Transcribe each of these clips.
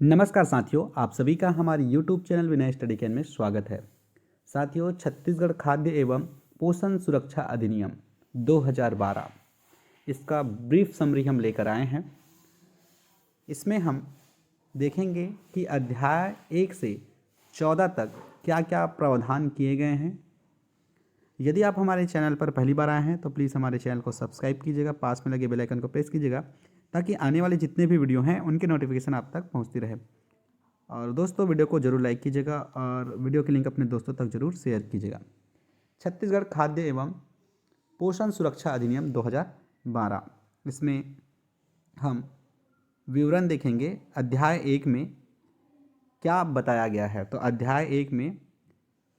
नमस्कार साथियों, आप सभी का हमारे YouTube channel Vinay study can में स्वागत है। साथियों, छत्तीसगढ़ खाद्य एवं पोषण सुरक्षा अधिनियम 2012 इसका ब्रीफ समरी हम लेकर आए हैं। इसमें हम देखेंगे कि अध्याय 1 से 14 तक क्या क्या प्रावधान किए गए हैं। यदि आप हमारे चैनल पर पहली बार आए हैं तो प्लीज़ हमारे चैनल को सब्सक्राइब कीजिएगा, पास में लगे बेल आइकन को प्रेस कीजिएगा ताकि आने वाले जितने भी वीडियो हैं उनके नोटिफिकेशन आप तक पहुंचती रहे। और दोस्तों, वीडियो को जरूर लाइक कीजिएगा और वीडियो की लिंक अपने दोस्तों तक जरूर शेयर कीजिएगा। छत्तीसगढ़ खाद्य एवं पोषण सुरक्षा अधिनियम 2012, इसमें हम विवरण देखेंगे अध्याय 1 में क्या बताया गया है। तो अध्याय 1 में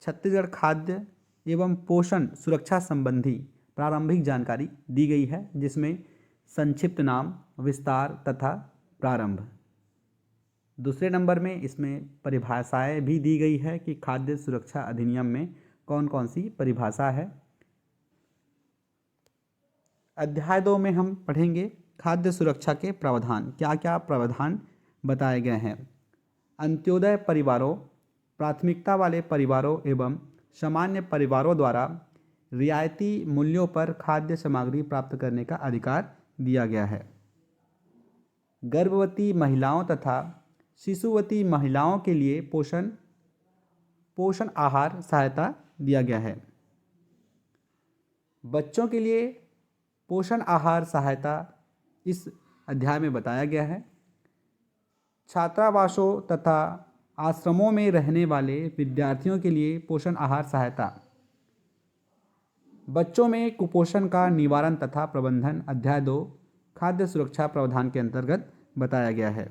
छत्तीसगढ़ खाद्य एवं पोषण सुरक्षा संबंधी प्रारंभिक जानकारी दी गई है, जिसमें संक्षिप्त नाम, विस्तार तथा प्रारंभ। दूसरे नंबर में इसमें परिभाषाएं भी दी गई है कि खाद्य सुरक्षा अधिनियम में कौन कौन सी परिभाषा है। अध्याय 2 में हम पढ़ेंगे खाद्य सुरक्षा के प्रावधान, क्या क्या प्रावधान बताए गए हैं। अंत्योदय परिवारों, प्राथमिकता वाले परिवारों एवं सामान्य परिवारों द्वारा रियायती मूल्यों पर खाद्य सामग्री प्राप्त करने का अधिकार दिया गया है। गर्भवती महिलाओं तथा शिशुवती महिलाओं के लिए पोषण आहार सहायता दिया गया है। बच्चों के लिए पोषण आहार सहायता इस अध्याय में बताया गया है। छात्रावासों तथा आश्रमों में रहने वाले विद्यार्थियों के लिए पोषण आहार सहायता। बच्चों में कुपोषण का निवारण तथा प्रबंधन अध्याय 2 खाद्य सुरक्षा प्रावधान के अंतर्गत बताया गया है।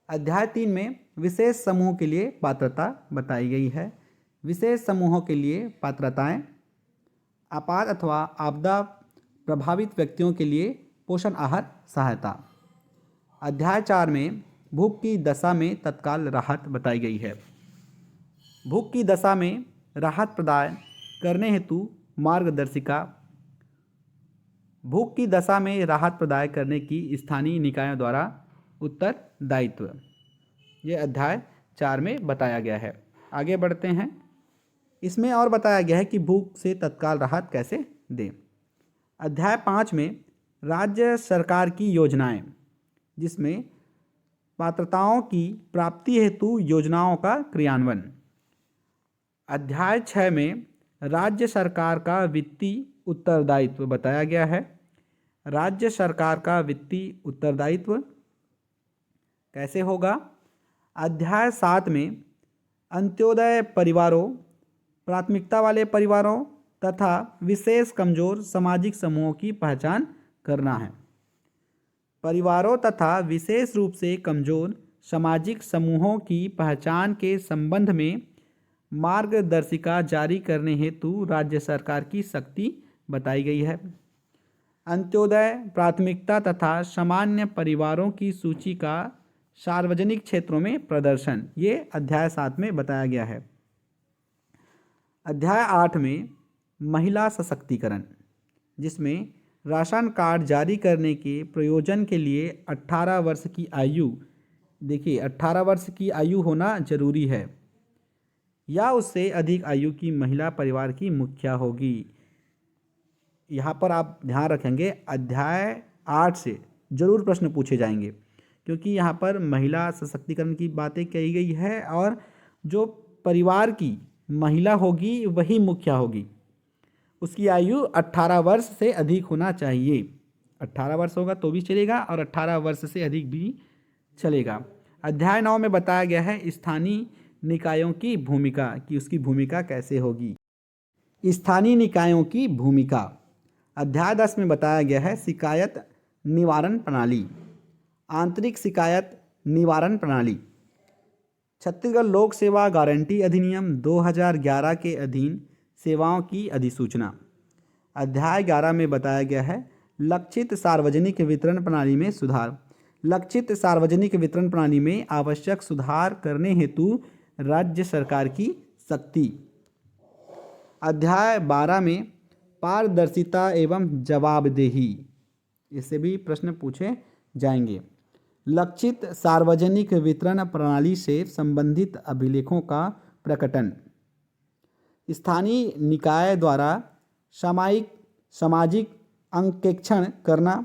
अध्याय 3 में विशेष समूह के लिए पात्रता बताई गई है। विशेष समूहों के लिए पात्रताएं: आपात अथवा आपदा प्रभावित व्यक्तियों के लिए पोषण आहार सहायता। अध्याय 4 में भूख की दशा में तत्काल राहत बताई गई है। भूख की दशा में राहत प्रदान करने हेतु मार्गदर्शिका। भूख की दशा में राहत प्रदान करने की स्थानीय निकायों द्वारा उत्तरदायित्व, ये अध्याय 4 में बताया गया है। आगे बढ़ते हैं। इसमें और बताया गया है कि भूख से तत्काल राहत कैसे दें। अध्याय 5 में राज्य सरकार की योजनाएं, जिसमें पात्रताओं की प्राप्ति हेतु योजनाओं का क्रियान्वयन। अध्याय 6 में राज्य सरकार का वित्तीय उत्तरदायित्व बताया गया है। राज्य सरकार का वित्तीय उत्तरदायित्व कैसे होगा। अध्याय 7 में अंत्योदय परिवारों, प्राथमिकता वाले परिवारों तथा विशेष कमजोर सामाजिक समूहों की पहचान करना है। परिवारों तथा विशेष रूप से कमजोर सामाजिक समूहों की पहचान के संबंध में मार्गदर्शिका जारी करने हेतु राज्य सरकार की सख्ती बताई गई है। अंत्योदय, प्राथमिकता तथा सामान्य परिवारों की सूची का सार्वजनिक क्षेत्रों में प्रदर्शन, ये अध्याय 7 में बताया गया है। अध्याय 8 में महिला सशक्तिकरण, जिसमें राशन कार्ड जारी करने के प्रयोजन के लिए 18 वर्ष की आयु, देखिए 18 वर्ष की आयु होना जरूरी है, या उससे अधिक आयु की महिला परिवार की मुखिया होगी। यहाँ पर आप ध्यान रखेंगे, अध्याय 8 से जरूर प्रश्न पूछे जाएंगे, क्योंकि यहाँ पर महिला सशक्तिकरण की बातें कही गई है और जो परिवार की महिला होगी वही मुखिया होगी। उसकी आयु 18 वर्ष से अधिक होना चाहिए। 18 वर्ष होगा तो भी चलेगा और 18 वर्ष से अधिक भी चलेगा। अध्याय 9 में बताया गया है स्थानीय निकायों की भूमिका, कि उसकी भूमिका कैसे होगी। स्थानीय निकायों की भूमिका। अध्याय 10 में बताया गया है शिकायत निवारण प्रणाली। आंतरिक शिकायत निवारण प्रणाली। छत्तीसगढ़ लोक सेवा गारंटी अधिनियम 2011 के अधीन सेवाओं की अधिसूचना। अध्याय 11 में बताया गया है लक्षित सार्वजनिक वितरण प्रणाली में सुधार। लक्षित सार्वजनिक वितरण प्रणाली में आवश्यक सुधार करने हेतु राज्य सरकार की सख्ती। अध्याय 12 में पारदर्शिता एवं जवाबदेही, इससे भी प्रश्न पूछे जाएंगे। लक्षित सार्वजनिक वितरण प्रणाली से संबंधित अभिलेखों का प्रकटन, स्थानीय निकाय द्वारा सामाजिक अंकेक्षण करना,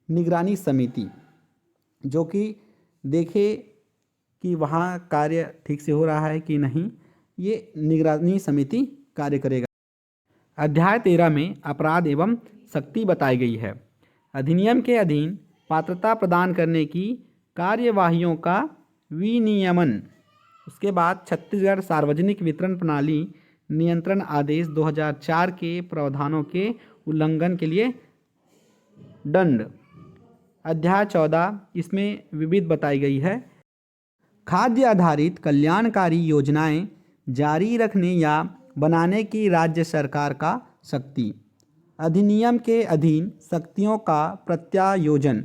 निगरानी समिति जो कि देखे कि वहाँ कार्य ठीक से हो रहा है कि नहीं, ये निगरानी समिति कार्य करेगा। अध्याय 13 में अपराध एवं सख्ती बताई गई है। अधिनियम के अधीन पात्रता प्रदान करने की कार्यवाहियों का विनियमन। उसके बाद छत्तीसगढ़ सार्वजनिक वितरण प्रणाली नियंत्रण आदेश 2004 के प्रावधानों के उल्लंघन के लिए दंड। अध्याय 14 इसमें विविध बताई गई है। खाद्य आधारित कल्याणकारी योजनाएं जारी रखने या बनाने की राज्य सरकार का शक्ति। अधिनियम के अधीन शक्तियों का प्रत्यायोजन,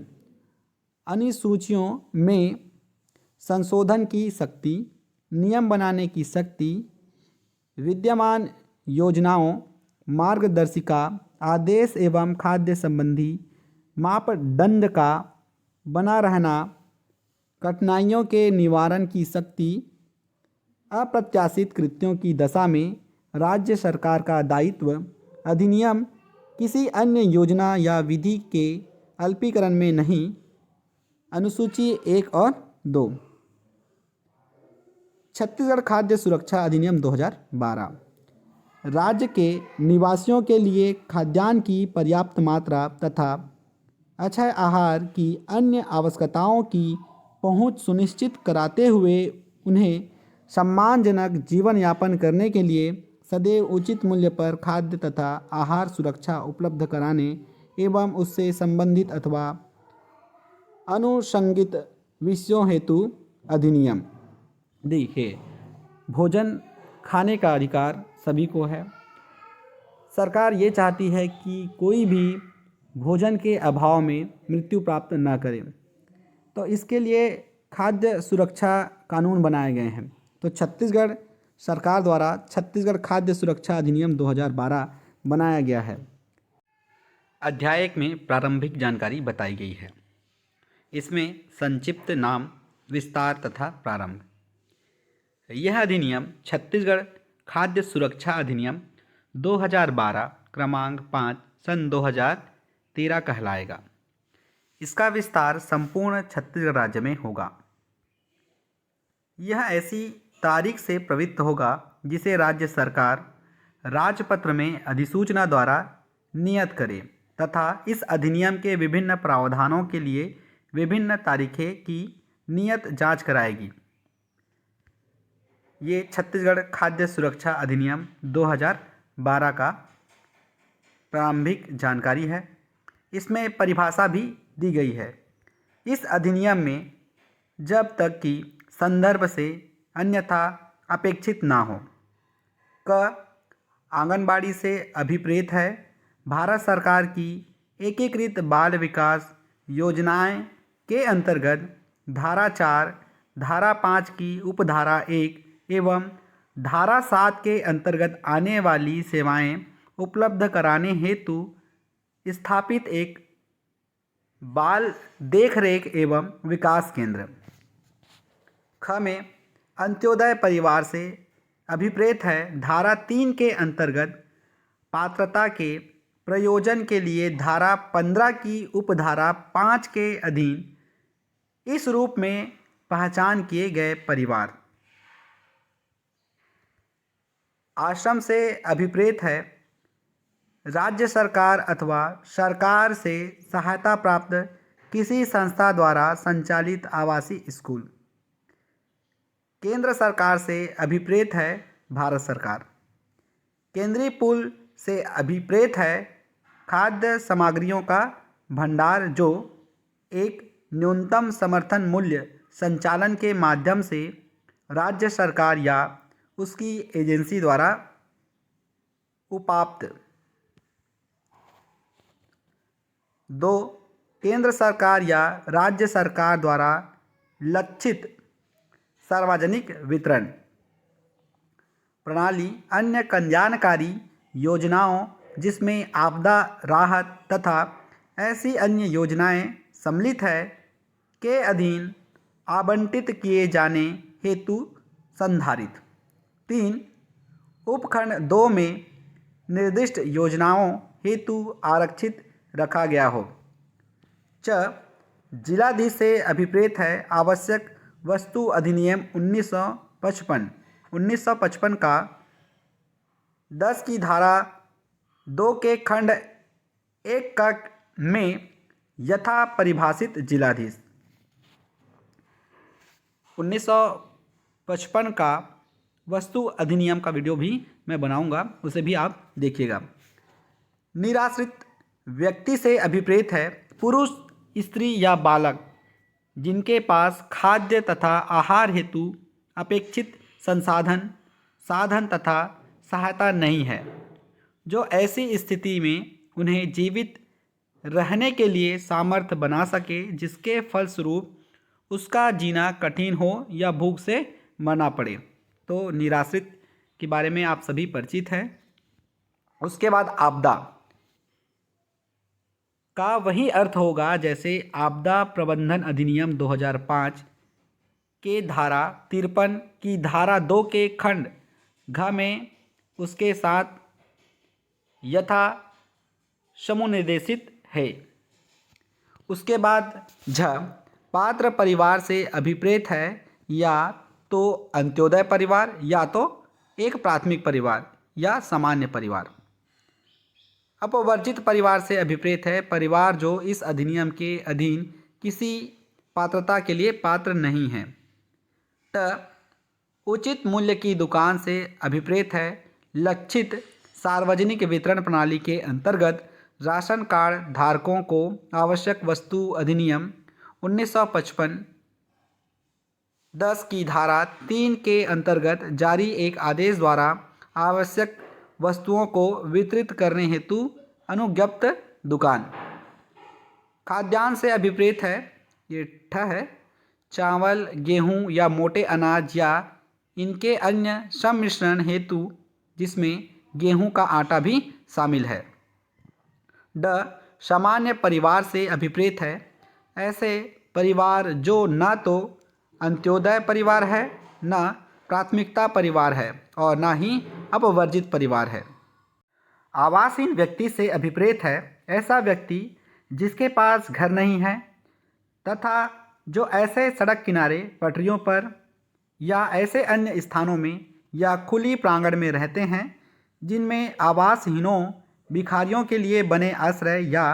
अनुसूचियों में संशोधन की शक्ति, नियम बनाने की शक्ति, विद्यमान योजनाओं, मार्गदर्शिका, आदेश एवं खाद्य संबंधी मापदंड का बना रहना, कठिनाइयों के निवारण की शक्ति, अप्रत्याशित कृत्यों की दशा में राज्य सरकार का दायित्व। अधिनियम किसी अन्य योजना या विधि के अल्पीकरण में नहीं। अनुसूची 1 और 2। छत्तीसगढ़ खाद्य सुरक्षा अधिनियम 2012 राज्य के निवासियों के लिए खाद्यान्न की पर्याप्त मात्रा तथा अक्षय आहार की अन्य आवश्यकताओं की पहुंच सुनिश्चित कराते हुए उन्हें सम्मानजनक जीवन यापन करने के लिए सदैव उचित मूल्य पर खाद्य तथा आहार सुरक्षा उपलब्ध कराने एवं उससे संबंधित अथवा अनुषंगित विषयों हेतु अधिनियम। देखिए, भोजन खाने का अधिकार सभी को है। सरकार ये चाहती है कि कोई भी भोजन के अभाव में मृत्यु प्राप्त न करे, तो इसके लिए खाद्य सुरक्षा कानून बनाए गए हैं। तो छत्तीसगढ़ सरकार द्वारा छत्तीसगढ़ खाद्य सुरक्षा अधिनियम 2012 बनाया गया है। अध्याय 1 में प्रारंभिक जानकारी बताई गई है। इसमें संक्षिप्त नाम, विस्तार तथा प्रारंभ। यह अधिनियम छत्तीसगढ़ खाद्य सुरक्षा अधिनियम 2012 क्रमांक 5 सन 2013 कहलाएगा। इसका विस्तार संपूर्ण छत्तीसगढ़ राज्य में होगा। यह ऐसी तारीख से प्रवृत्त होगा जिसे राज्य सरकार राजपत्र में अधिसूचना द्वारा नियत करे तथा इस अधिनियम के विभिन्न प्रावधानों के लिए विभिन्न तारीखें की नियत जांच कराएगी। ये छत्तीसगढ़ खाद्य सुरक्षा अधिनियम 2012 का प्रारंभिक जानकारी है। इसमें परिभाषा भी दी गई है। इस अधिनियम में जब तक कि संदर्भ से अन्यथा अपेक्षित ना हो, क आंगनबाड़ी से अभिप्रेत है। भारत सरकार की एकीकृत बाल विकास योजनाएं के अंतर्गत धारा 4, धारा 5 की उपधारा 1 एवं धारा 7 के अंतर्गत आने वाली सेवाएं उपलब्ध कराने हेतु स्थापित एक बाल देखरेख एवं विकास केंद्र। ख में अंत्योदय परिवार से अभिप्रेत है। धारा 3 के अंतर्गत पात्रता के प्रयोजन के लिए धारा 15 की उपधारा 5 के अधीन इस रूप में पहचान किए गए परिवार। आश्रम से अभिप्रेत है राज्य सरकार अथवा सरकार से सहायता प्राप्त किसी संस्था द्वारा संचालित आवासीय स्कूल। केंद्र सरकार से अभिप्रेत है भारत सरकार। केंद्रीय पूल से अभिप्रेत है खाद्य सामग्रियों का भंडार जो एक न्यूनतम समर्थन मूल्य संचालन के माध्यम से राज्य सरकार या उसकी एजेंसी द्वारा उपाप्त। 2. केंद्र सरकार या राज्य सरकार द्वारा लक्षित सार्वजनिक वितरण प्रणाली अन्य कल्याणकारी योजनाओं जिसमें आपदा राहत तथा ऐसी अन्य योजनाएं सम्मिलित है के अधीन आवंटित किए जाने हेतु संधारित। 3. उपखंड 2 में निर्दिष्ट योजनाओं हेतु आरक्षित रखा गया हो। च. जिलाधीश से अभिप्रेत है आवश्यक वस्तु अधिनियम 1955 1955 का 10 की धारा 2 के खंड 1 का में यथा परिभाषित जिलाधीश। 1955 का वस्तु अधिनियम का वीडियो भी मैं बनाऊंगा, उसे भी आप देखिएगा। निराश्रित व्यक्ति से अभिप्रेत है पुरुष, स्त्री या बालक जिनके पास खाद्य तथा आहार हेतु अपेक्षित साधन तथा सहायता नहीं है, जो ऐसी स्थिति में उन्हें जीवित रहने के लिए सामर्थ्य बना सके, जिसके फलस्वरूप उसका जीना कठिन हो या भूख से मरना पड़े। तो निराश्रित के बारे में आप सभी परिचित हैं। उसके बाद आपदा का वही अर्थ होगा जैसे आपदा प्रबंधन अधिनियम 2005 के धारा 53 की धारा 2 के खंड घ में उसके साथ यथा समुनिर्देशित है। उसके बाद झ पात्र परिवार से अभिप्रेत है या तो अंत्योदय परिवार या तो एक प्राथमिक परिवार या सामान्य परिवार। अपवर्जित परिवार से अभिप्रेत है परिवार जो इस अधिनियम के अधीन किसी पात्रता के लिए पात्र नहीं है। ट उचित मूल्य की दुकान से अभिप्रेत है लक्षित सार्वजनिक वितरण प्रणाली के अंतर्गत राशन कार्ड धारकों को आवश्यक वस्तु अधिनियम 1955 10 की धारा 3 के अंतर्गत जारी एक आदेश द्वारा आवश्यक वस्तुओं को वितरित करने हेतु अनुज्ञप्त दुकान। खाद्यान्न से अभिप्रेत है, ये ठ है, चावल, गेहूं या मोटे अनाज या इनके अन्य सम्मिश्रण हेतु जिसमें गेहूं का आटा भी शामिल है। ड सामान्य परिवार से अभिप्रेत है ऐसे परिवार जो न तो अंत्योदय परिवार है, न प्राथमिकता परिवार है और न ही अपवर्जित परिवार है। आवासहीन व्यक्ति से अभिप्रेत है ऐसा व्यक्ति जिसके पास घर नहीं है तथा जो ऐसे सड़क किनारे, पटरियों पर या ऐसे अन्य स्थानों में या खुली प्रांगण में रहते हैं जिनमें आवासहीनों, भिखारियों के लिए बने आश्रय या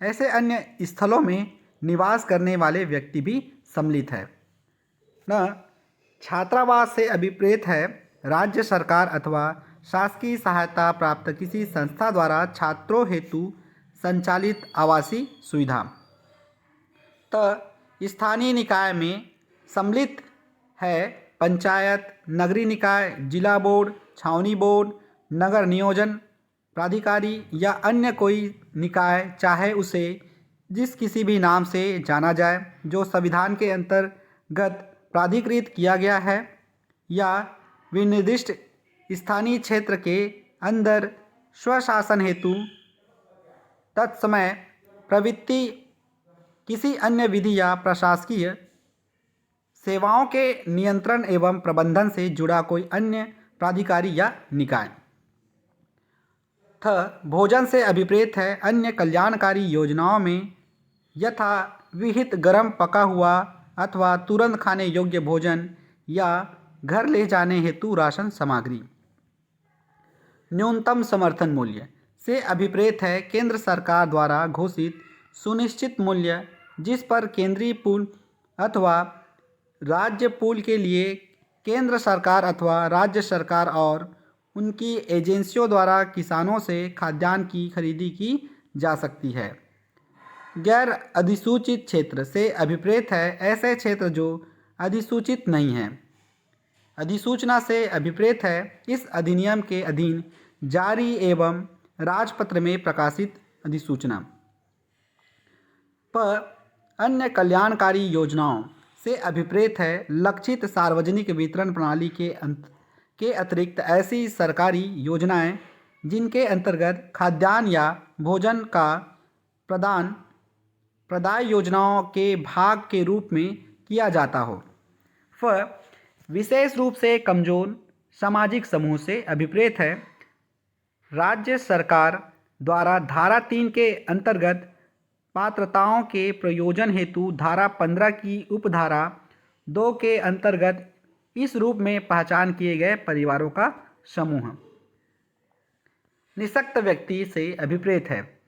ऐसे अन्य स्थलों में निवास करने वाले व्यक्ति भी सम्मिलित है। न छात्रावास से अभिप्रेत है राज्य सरकार अथवा शासकीय सहायता प्राप्त किसी संस्था द्वारा छात्रों हेतु संचालित आवासीय सुविधा। त स्थानीय निकाय में सम्मिलित है पंचायत, नगरीय निकाय, जिला बोर्ड, छावनी बोर्ड, नगर नियोजन प्राधिकारी या अन्य कोई निकाय, चाहे उसे जिस किसी भी नाम से जाना जाए, जो संविधान के अंतर्गत प्राधिकृत किया गया है या विनिर्दिष्ट स्थानीय क्षेत्र के अंदर स्वशासन हेतु तत्समय प्रवृत्ति किसी अन्य विधि या प्रशासकीय सेवाओं के नियंत्रण एवं प्रबंधन से जुड़ा कोई अन्य प्राधिकारी या निकाय। थ भोजन से अभिप्रेत है अन्य कल्याणकारी योजनाओं में यथा विहित गर्म पका हुआ अथवा तुरंत खाने योग्य भोजन या घर ले जाने हेतु राशन सामग्री। न्यूनतम समर्थन मूल्य से अभिप्रेत है केंद्र सरकार द्वारा घोषित सुनिश्चित मूल्य जिस पर केंद्रीय पूल अथवा राज्य पूल के लिए केंद्र सरकार अथवा राज्य सरकार और उनकी एजेंसियों द्वारा किसानों से खाद्यान्न की खरीदी की जा सकती है। गैर अधिसूचित क्षेत्र से अभिप्रेत है ऐसे क्षेत्र जो अधिसूचित नहीं हैं। अधिसूचना से अभिप्रेत है इस अधिनियम के अधीन जारी एवं राजपत्र में प्रकाशित अधिसूचना। प अन्य कल्याणकारी योजनाओं से अभिप्रेत है लक्षित सार्वजनिक वितरण प्रणाली के अतिरिक्त ऐसी सरकारी योजनाएं जिनके अंतर्गत खाद्यान्न या भोजन का प्रदान प्रदाय योजनाओं के भाग के रूप में किया जाता हो। विशेष रूप से कमजोर सामाजिक समूह से अभिप्रेत है राज्य सरकार द्वारा धारा 3 के अंतर्गत पात्रताओं के प्रयोजन हेतु धारा 15 की उपधारा 2 के अंतर्गत इस रूप में पहचान किए गए परिवारों का समूह। निःशक्त व्यक्ति से अभिप्रेत है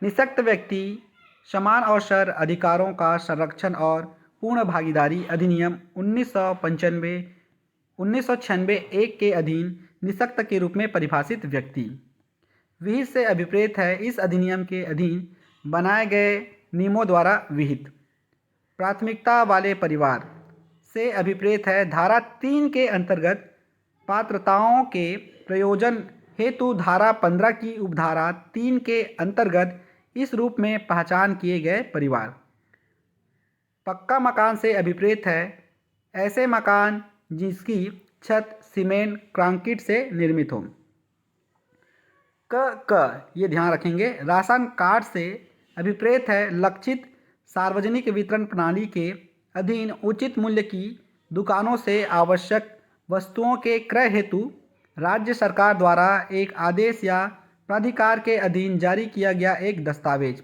निःशक्त व्यक्ति समान अवसर अधिकारों का संरक्षण और पूर्ण भागीदारी अधिनियम 1996 एक के अधीन निःशक्त के रूप में परिभाषित व्यक्ति। विहित से अभिप्रेत है इस अधिनियम के अधीन बनाए गए नियमों द्वारा विहित। प्राथमिकता वाले परिवार से अभिप्रेत है धारा 3 के अंतर्गत पात्रताओं के प्रयोजन हेतु धारा 15 की उपधारा 3 के अंतर्गत इस रूप में पहचान किए गए परिवार। पक्का मकान से अभिप्रेत है ऐसे मकान जिसकी छत सीमेंट कंक्रीट से निर्मित हो। ये ध्यान रखेंगे। राशन कार्ड से अभिप्रेत है लक्षित सार्वजनिक वितरण प्रणाली के अधीन उचित मूल्य की दुकानों से आवश्यक वस्तुओं के क्रय हेतु राज्य सरकार द्वारा एक आदेश या प्राधिकार के अधीन जारी किया गया एक दस्तावेज।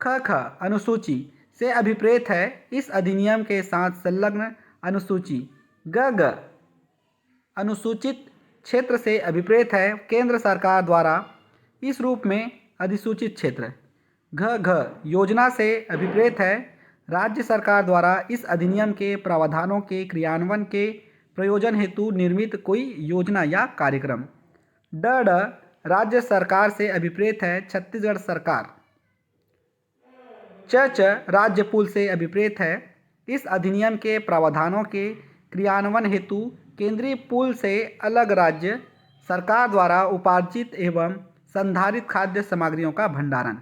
अनुसूची से अभिप्रेत है इस अधिनियम के साथ संलग्न अनुसूची। अनुसूचित क्षेत्र से अभिप्रेत है केंद्र सरकार द्वारा इस रूप में अधिसूचित क्षेत्र। योजना से अभिप्रेत है राज्य सरकार द्वारा इस अधिनियम के प्रावधानों के क्रियान्वयन के प्रयोजन हेतु निर्मित कोई योजना या कार्यक्रम। राज्य सरकार से अभिप्रेत है छत्तीसगढ़ सरकार। राज्य पूल से अभिप्रेत है इस अधिनियम के प्रावधानों के क्रियान्वयन हेतु केंद्रीय पूल से अलग राज्य सरकार द्वारा उपार्जित एवं संधारित खाद्य सामग्रियों का भंडारण।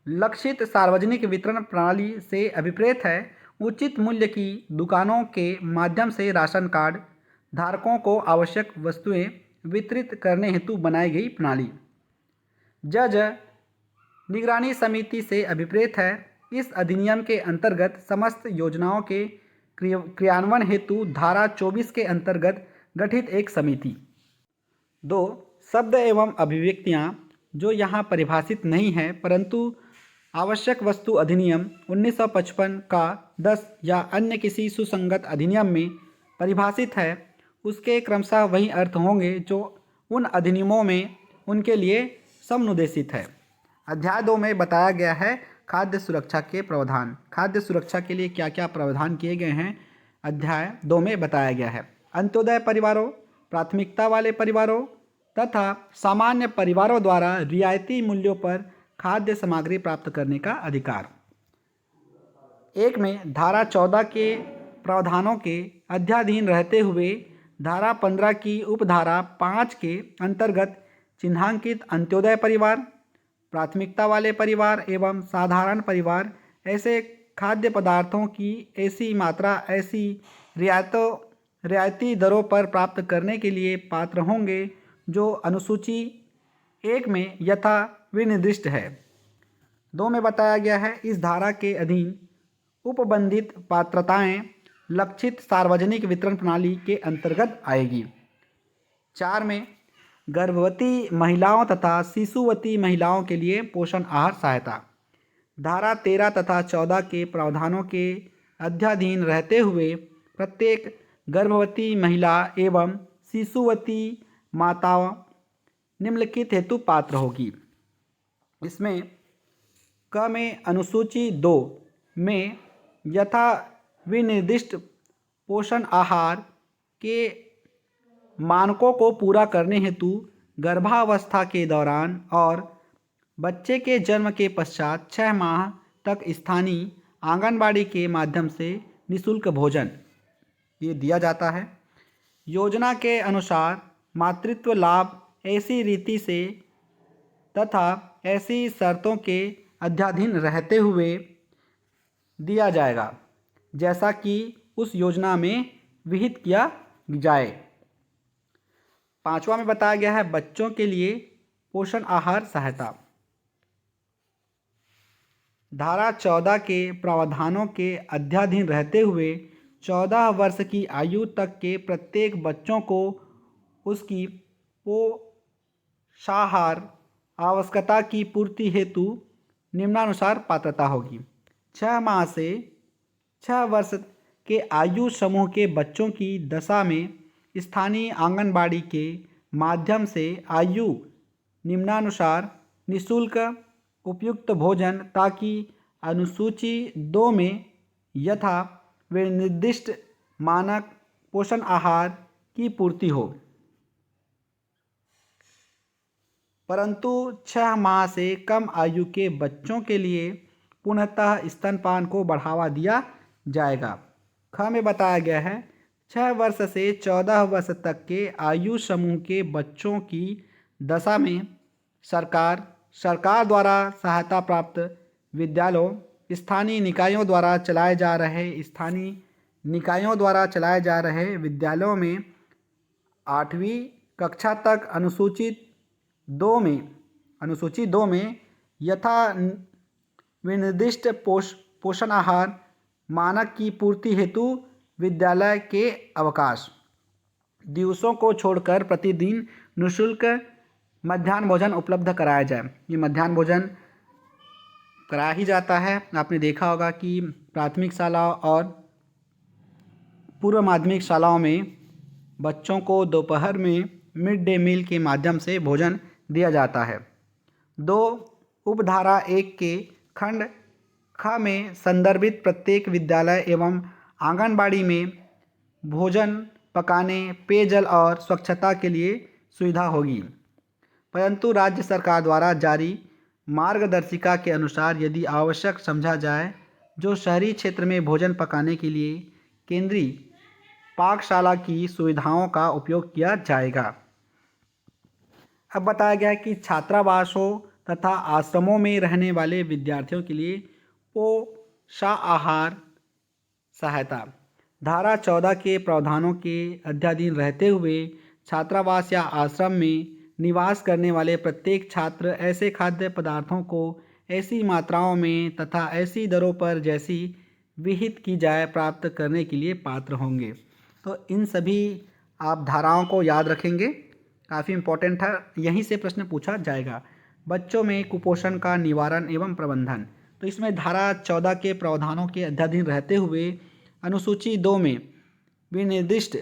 लक्षित सार्वजनिक वितरण प्रणाली से अभिप्रेत है उचित मूल्य की दुकानों के माध्यम से राशन कार्ड धारकों को आवश्यक वस्तुएं वितरित करने हेतु बनाई गई प्रणाली। निगरानी समिति से अभिप्रेत है इस अधिनियम के अंतर्गत समस्त योजनाओं के क्रियान्वयन हेतु धारा 24 के अंतर्गत गठित एक समिति। 2 शब्द एवं अभिव्यक्तियाँ जो यहाँ परिभाषित नहीं है परंतु आवश्यक वस्तु अधिनियम 1955 का 10 या अन्य किसी सुसंगत अधिनियम में परिभाषित है उसके क्रमशः वही अर्थ होंगे जो उन अधिनियमों में उनके लिए समनुदेशित है। अध्याय 2 में बताया गया है खाद्य सुरक्षा के प्रावधान। खाद्य सुरक्षा के लिए क्या क्या प्रावधान किए गए हैं अध्याय 2 में बताया गया है। अंत्योदय परिवारों, प्राथमिकता वाले परिवारों तथा सामान्य परिवारों द्वारा रियायती मूल्यों पर खाद्य सामग्री प्राप्त करने का अधिकार। 1 में धारा 14 के प्रावधानों के अध्याधीन रहते हुए धारा 15 की उपधारा 5 के अंतर्गत चिन्हांकित अंत्योदय परिवार, प्राथमिकता वाले परिवार एवं साधारण परिवार ऐसे खाद्य पदार्थों की ऐसी मात्रा ऐसी रियायती दरों पर प्राप्त करने के लिए पात्र होंगे जो अनुसूची 1 में यथा विनिर्दिष्ट है। 2 में बताया गया है इस धारा के अधीन उपबंधित पात्रताएं लक्षित सार्वजनिक वितरण प्रणाली के अंतर्गत आएगी। 4 में गर्भवती महिलाओं तथा शिशुवती महिलाओं के लिए पोषण आहार सहायता। धारा 13 तथा 14 के प्रावधानों के अध्याधीन रहते हुए प्रत्येक गर्भवती महिला एवं शिशुवती माता निम्नलिखित हेतु पात्र होगी। इसमें क में अनुसूची 2 में यथा विनिर्दिष्ट पोषण आहार के मानकों को पूरा करने हेतु गर्भावस्था के दौरान और बच्चे के जन्म के पश्चात 6 माह तक स्थानीय आंगनबाड़ी के माध्यम से निःशुल्क भोजन ये दिया जाता है। योजना के अनुसार मातृत्व लाभ ऐसी रीति से तथा ऐसी शर्तों के अध्याधीन रहते हुए दिया जाएगा जैसा कि उस योजना में विहित किया जाए। 5वां में बताया गया है बच्चों के लिए पोषण आहार सहायता। धारा 14 के प्रावधानों के अध्याधीन रहते हुए 14 वर्ष की आयु तक के प्रत्येक बच्चों को उसकी पोषाहार आवश्यकता की पूर्ति हेतु निम्नानुसार पात्रता होगी। 6 माह से 6 वर्ष के आयु समूह के बच्चों की दशा में स्थानीय आंगनबाड़ी के माध्यम से आयु निम्नानुसार निःशुल्क उपयुक्त भोजन ताकि अनुसूची 2 में यथा वे निर्दिष्ट मानक पोषण आहार की पूर्ति हो, परंतु 6 माह से कम आयु के बच्चों के लिए पुनः स्तनपान को बढ़ावा दिया जाएगा। ख में बताया गया है 6 वर्ष से 14 वर्ष तक के आयु समूह के बच्चों की दशा में सरकार द्वारा सहायता प्राप्त विद्यालयों स्थानीय निकायों द्वारा चलाए जा रहे विद्यालयों में 8वीं कक्षा तक अनुसूची 2 में यथा विनिर्दिष्ट पोषण आहार मानक की पूर्ति हेतु विद्यालय के अवकाश दिवसों को छोड़कर प्रतिदिन निःशुल्क मध्याह्न भोजन उपलब्ध कराया जाए। ये मध्याह्न भोजन कराया ही जाता है। आपने देखा होगा कि प्राथमिक शाला और पूर्व माध्यमिक शालाओं में बच्चों को दोपहर में मिड डे मील के माध्यम से भोजन दिया जाता है। 2 उपधारा 1 के खंड ख में संदर्भित प्रत्येक विद्यालय एवं आंगनबाड़ी में भोजन पकाने, पेयजल और स्वच्छता के लिए सुविधा होगी, परंतु राज्य सरकार द्वारा जारी मार्गदर्शिका के अनुसार यदि आवश्यक समझा जाए जो शहरी क्षेत्र में भोजन पकाने के लिए केंद्रीय पाकशाला की सुविधाओं का उपयोग किया जाएगा। अब बताया गया है कि छात्रावासों तथा आश्रमों में रहने वाले विद्यार्थियों के लिए पोषाहार सहायता धारा 14 के प्रावधानों के अध्याधीन रहते हुए छात्रावास या आश्रम में निवास करने वाले प्रत्येक छात्र ऐसे खाद्य पदार्थों को ऐसी मात्राओं में तथा ऐसी दरों पर जैसी विहित की जाए प्राप्त करने के लिए पात्र होंगे। तो इन सभी आप धाराओं को याद रखेंगे, काफ़ी इम्पोर्टेंट है, यहीं से प्रश्न पूछा जाएगा। बच्चों में कुपोषण का निवारण एवं प्रबंधन, तो इसमें धारा 14 के प्रावधानों के अध्याधीन रहते हुए अनुसूची 2 में विनिर्दिष्ट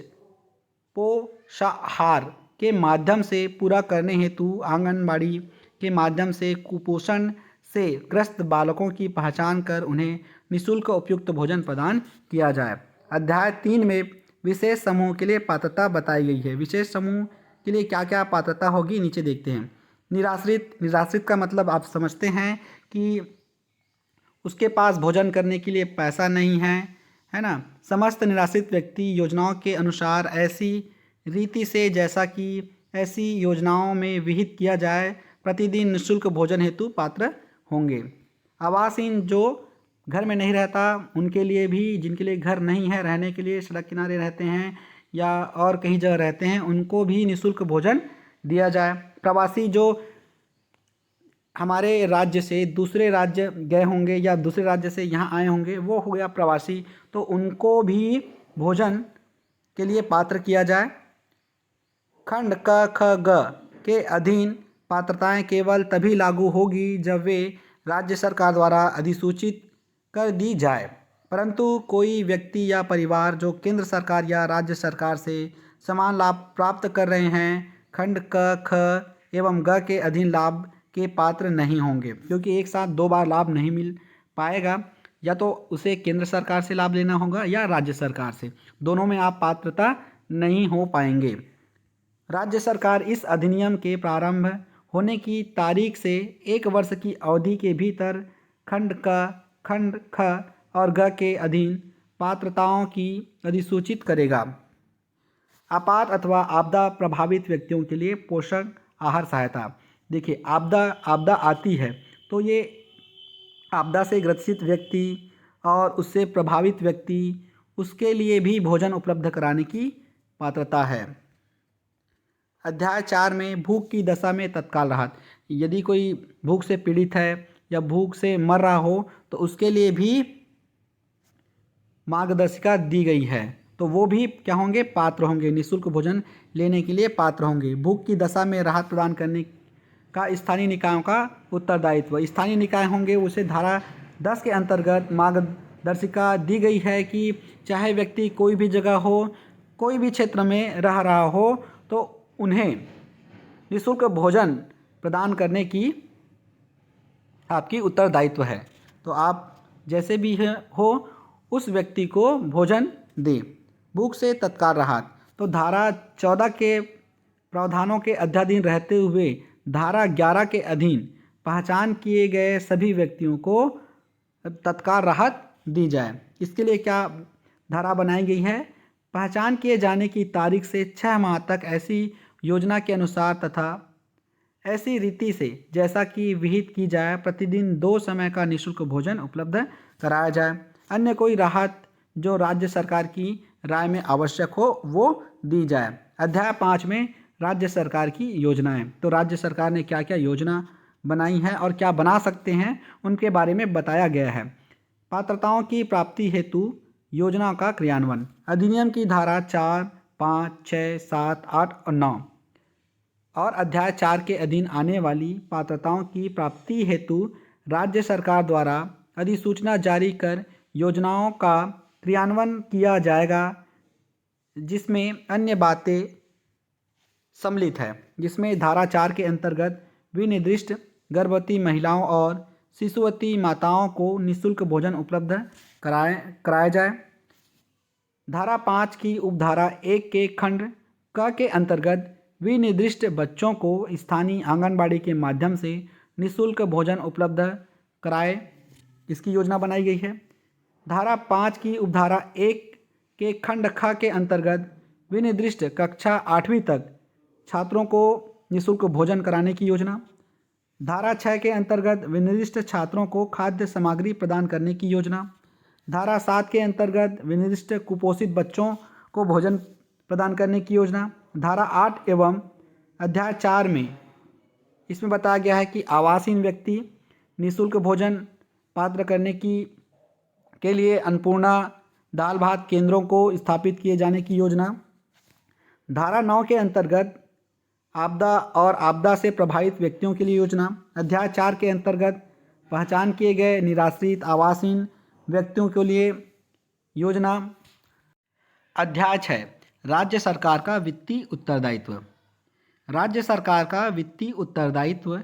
पोषाहार के माध्यम से पूरा करने हेतु आंगनबाड़ी के माध्यम से कुपोषण से ग्रस्त बालकों की पहचान कर उन्हें निःशुल्क उपयुक्त भोजन प्रदान किया जाए। अध्याय 3 में विशेष समूह के लिए पात्रता बताई गई है। विशेष समूह के लिए क्या क्या पात्रता होगी, नीचे देखते हैं। निराश्रित का मतलब आप समझते हैं कि उसके पास भोजन करने के लिए पैसा नहीं है ना। समस्त निराश्रित व्यक्ति योजनाओं के अनुसार ऐसी रीति से जैसा कि ऐसी योजनाओं में विहित किया जाए प्रतिदिन निःशुल्क भोजन हेतु पात्र होंगे। आवासहीन जो घर में नहीं रहता उनके लिए भी, जिनके लिए घर नहीं है, रहने के लिए सड़क किनारे रहते हैं या और कहीं जगह रहते हैं, उनको भी निःशुल्क भोजन दिया जाए। प्रवासी जो हमारे राज्य से दूसरे राज्य गए होंगे या दूसरे राज्य से यहाँ आए होंगे, वो हो गया प्रवासी, तो उनको भी भोजन के लिए पात्र किया जाए। खंड क ख ग के अधीन पात्रताएं केवल तभी लागू होगी जब वे राज्य सरकार द्वारा अधिसूचित कर दी जाए, परंतु कोई व्यक्ति या परिवार जो केंद्र सरकार या राज्य सरकार से समान लाभ प्राप्त कर रहे हैं खंड क ख एवं ग के अधीन लाभ के पात्र नहीं होंगे, क्योंकि एक साथ 2 बार लाभ नहीं मिल पाएगा। या तो उसे केंद्र सरकार से लाभ लेना होगा या राज्य सरकार से, दोनों में आप पात्रता नहीं हो पाएंगे। राज्य सरकार इस अधिनियम के प्रारंभ होने की तारीख से 1 वर्ष की अवधि के भीतर खंड क, खंड ख और ग के अधीन पात्रताओं की अधिसूचित करेगा। आपात अथवा आपदा प्रभावित व्यक्तियों के लिए पोषण आहार सहायता। देखिए, आपदा आती है तो ये आपदा से ग्रसित व्यक्ति और उससे प्रभावित व्यक्ति, उसके लिए भी भोजन उपलब्ध कराने की पात्रता है। अध्याय 4 में भूख की दशा में तत्काल राहत। यदि कोई भूख से पीड़ित है या भूख से मर रहा हो तो उसके लिए भी मार्गदर्शिका दी गई है, तो वो भी क्या होंगे, पात्र होंगे, निःशुल्क भोजन लेने के लिए पात्र होंगे। भूख की दशा में राहत प्रदान करने का स्थानीय निकायों का उत्तरदायित्व। स्थानीय निकाय होंगे उसे धारा 10 के अंतर्गत मार्गदर्शिका दी गई है कि चाहे व्यक्ति कोई भी जगह हो, कोई भी क्षेत्र में रह रहा हो, तो उन्हें निःशुल्क भोजन प्रदान करने की आपकी उत्तरदायित्व है। तो आप जैसे भी हो उस व्यक्ति को भोजन दें। भूख से तत्काल राहत, तो धारा 14 के प्रावधानों के अध्याधीन रहते हुए धारा 11 के अधीन पहचान किए गए सभी व्यक्तियों को तत्काल राहत दी जाए। इसके लिए क्या धारा बनाई गई है, पहचान किए जाने की तारीख से 6 माह तक ऐसी योजना के अनुसार तथा ऐसी रीति से जैसा कि विहित की जाए प्रतिदिन 2 समय का निःशुल्क भोजन उपलब्ध कराया जाए। अन्य कोई राहत जो राज्य सरकार की राय में आवश्यक हो वो दी जाए। अध्याय 5 में राज्य सरकार की योजनाएं, तो राज्य सरकार ने क्या क्या योजना बनाई है और क्या बना सकते हैं उनके बारे में बताया गया है। पात्रताओं की प्राप्ति हेतु योजना का क्रियान्वयन, अधिनियम की धारा 4, 5, 6, 7, 8 और 9 और अध्याय 4 के अधीन आने वाली पात्रताओं की प्राप्ति हेतु राज्य सरकार द्वारा अधिसूचना जारी कर योजनाओं का क्रियान्वयन किया जाएगा, जिसमें अन्य बातें सम्मिलित है, जिसमें धारा 4 के अंतर्गत विनिर्दिष्ट गर्भवती महिलाओं और शिशुवती माताओं को निःशुल्क भोजन उपलब्ध कराया जाए। धारा 5 की उपधारा 1 के खंड क के अंतर्गत विनिर्दिष्ट बच्चों को स्थानीय आंगनबाड़ी के माध्यम से निःशुल्क भोजन उपलब्ध कराए, इसकी योजना बनाई गई है। धारा 5 की उपधारा 1 के खंड ख के अंतर्गत विनिर्दिष्ट कक्षा 8वीं तक छात्रों को निःशुल्क भोजन कराने की योजना। धारा 6 के अंतर्गत विनिर्दिष्ट छात्रों को खाद्य सामग्री प्रदान करने की योजना। धारा 7 के अंतर्गत विनिर्दिष्ट कुपोषित बच्चों को भोजन प्रदान करने की योजना। धारा 8 एवं अध्याय 4 में इसमें बताया गया है कि आवासहीन व्यक्ति निःशुल्क भोजन पात्र करने के लिए अन्नपूर्णा दाल भात केंद्रों को स्थापित किए जाने की योजना। धारा 9 के अंतर्गत आपदा और आपदा से प्रभावित व्यक्तियों के लिए योजना। अध्याय 4 के अंतर्गत पहचान किए गए निराश्रित आवासहीन व्यक्तियों के लिए योजना। अध्याय 6 राज्य सरकार का वित्तीय उत्तरदायित्व। राज्य सरकार का वित्तीय उत्तरदायित्व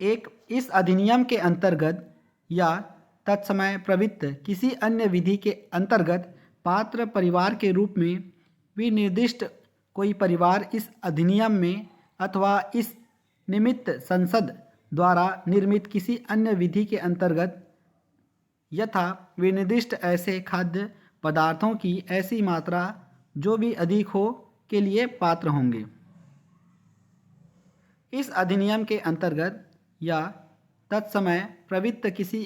एक इस अधिनियम के अंतर्गत या तत्समय प्रवृत्त किसी अन्य विधि के अंतर्गत पात्र परिवार के रूप में विनिर्दिष्ट कोई परिवार इस अधिनियम में अथवा इस निमित्त संसद द्वारा निर्मित किसी अन्य विधि के अंतर्गत यथा विनिर्दिष्ट ऐसे खाद्य पदार्थों की ऐसी मात्रा जो भी अधिक हो के लिए पात्र होंगे। इस अधिनियम के अंतर्गत या तत्समय प्रवृत्त किसी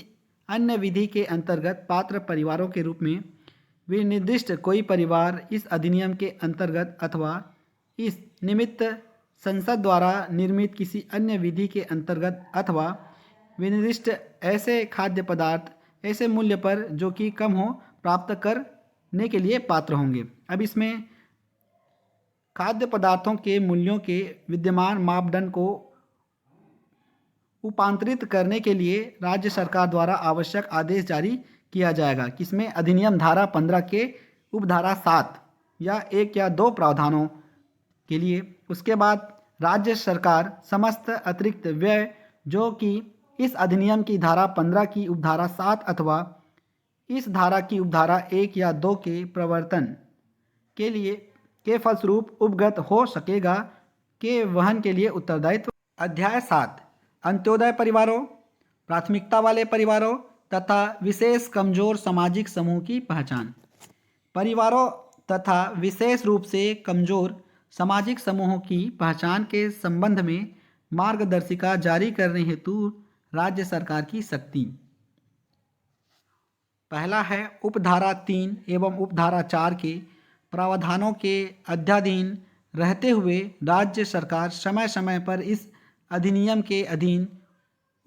अन्य विधि के अंतर्गत पात्र परिवारों के रूप में विनिर्दिष्ट कोई परिवार इस अधिनियम के अंतर्गत अथवा इस निमित्त संसद द्वारा निर्मित किसी अन्य विधि के अंतर्गत अथवा विनिर्दिष्ट ऐसे खाद्य पदार्थ ऐसे मूल्य पर जो कि कम हो प्राप्त करने के लिए पात्र होंगे। अब इसमें खाद्य पदार्थों के मूल्यों के विद्यमान मापदंड को रूपांतरित करने के लिए राज्य सरकार द्वारा आवश्यक आदेश जारी किया जाएगा, किसमें अधिनियम धारा 15 के उपधारा 7 या 1 या 2 प्रावधानों के लिए। उसके बाद राज्य सरकार समस्त अतिरिक्त व्यय जो कि इस अधिनियम की धारा 15 की उपधारा 7 अथवा इस धारा की उपधारा 1 या 2 के प्रवर्तन के लिए के फलस्वरूप उपगत हो सकेगा के वहन के लिए उत्तरदायित्व। अध्याय 7 अंत्योदय परिवारों, प्राथमिकता वाले परिवारों तथा विशेष कमजोर सामाजिक समूह की पहचान। परिवारों तथा विशेष रूप से कमजोर सामाजिक समूहों की पहचान के संबंध में मार्गदर्शिका जारी करने हेतु राज्य सरकार की शक्ति। पहला है उपधारा 3 एवं उपधारा 4 के प्रावधानों के अध्याधीन रहते हुए राज्य सरकार समय समय पर इस अधिनियम के अधीन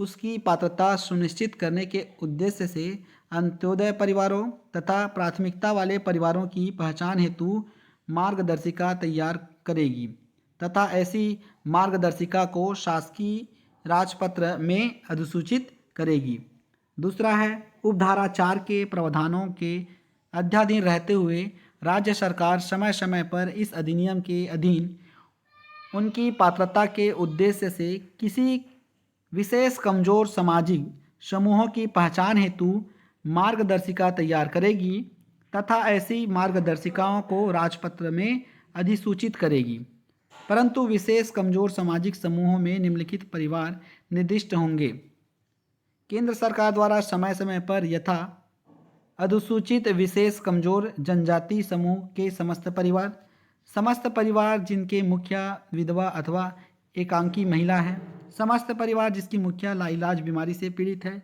उसकी पात्रता सुनिश्चित करने के उद्देश्य से अंत्योदय परिवारों तथा प्राथमिकता वाले परिवारों की पहचान हेतु मार्गदर्शिका तैयार करेगी तथा ऐसी मार्गदर्शिका को शासकीय राजपत्र में अधिसूचित करेगी। दूसरा है, उपधारा 4 के प्रावधानों के अध्याधीन रहते हुए राज्य सरकार समय समय पर इस अधिनियम के अधीन उनकी पात्रता के उद्देश्य से किसी विशेष कमजोर सामाजिक समूहों की पहचान हेतु मार्गदर्शिका तैयार करेगी तथा ऐसी मार्गदर्शिकाओं को राजपत्र में अधिसूचित करेगी। परंतु विशेष कमजोर सामाजिक समूहों में निम्नलिखित परिवार निर्दिष्ट होंगे। केंद्र सरकार द्वारा समय समय पर यथा अधिसूचित विशेष कमजोर जनजाति समूह के समस्त परिवार जिनके मुखिया विधवा अथवा एकांकी महिला है, समस्त परिवार जिसकी मुखिया लाइलाज बीमारी से पीड़ित है,